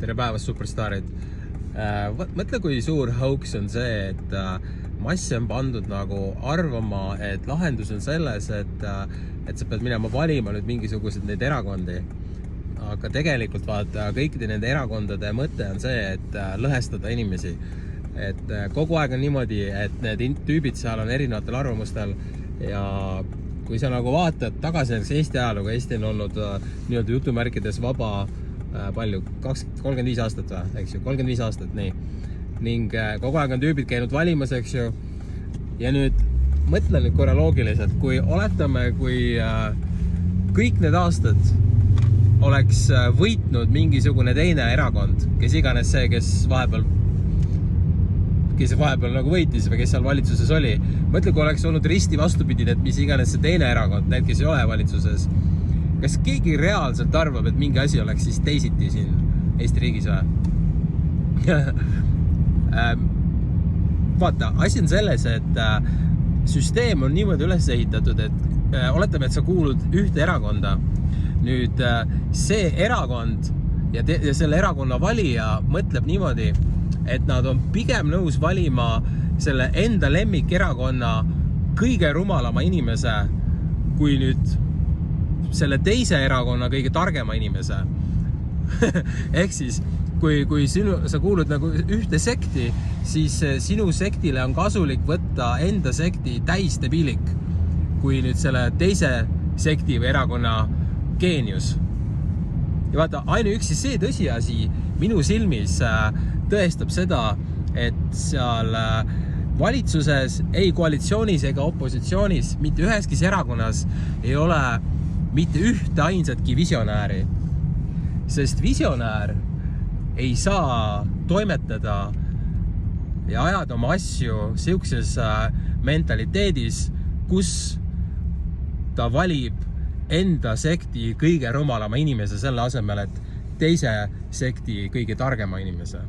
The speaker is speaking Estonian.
Tere päevast, superstaarid! Mõtle, kui suur hoax on see, et massi on pandud nagu arvama, et lahendus on selles, et sa pead minema valima nüüd mingisuguseid neid erakondi. Aga tegelikult vaata, kõikide nende erakondade mõte on see, et lõhestada inimesi. Et kogu aeg on niimoodi, et need tüübid seal on erinevatel arvamustel ja kui sa nagu vaatad tagasi Eesti ajalugu, Eesti on olnud nii-öelda jutumärkides vaba palju, 35 aastat või, eks ju, 35 aastat, nii. Ning kogu aeg on tüübid käinud valimas, eks ju. Ja nüüd mõtle nüüd korra loogiliselt, kui oletame, kui kõik need aastad oleks võitnud mingisugune teine erakond, kes iganes see, kes vahepeal nagu võitis või kes seal valitsuses oli. Mõtle, kui oleks olnud risti vastupidi, et mis iganes see teine erakond, need, kes ei ole valitsuses. Kas keegi reaalselt arvab, et mingi asi oleks siis teisiti siin Eesti riigis või? Vaata, asi on selles, et süsteem on niimoodi üles ehitatud, et oletame, et sa kuulud ühte erakonda. Nüüd see erakond ja selle erakonna valija mõtleb niimoodi, et nad on pigem nõus valima selle enda lemmikerakonna kõige rumalama inimese, kui nüüd selle teise erakonna kõige targema inimese. Ehk siis, kui sa kuulud nagu ühte sekti, siis sinu sektile on kasulik võtta enda sekti täisdebiilik, kui nüüd selle teise sekti või erakonna geenius. Ja vaata, ainuüksi see tõsiasi minu silmis tõestab seda, et seal valitsuses, ei koalitsioonis ega opositsioonis, mitte üheski erakonnas ei ole mitte ühte ainsatki visionääri. Sest visionäär ei saa toimetada ja ajada oma asju siukses mentaliteedis, kus ta valib enda sekti kõige rumalama inimese selle asemel, et teise sekti kõige targema inimese.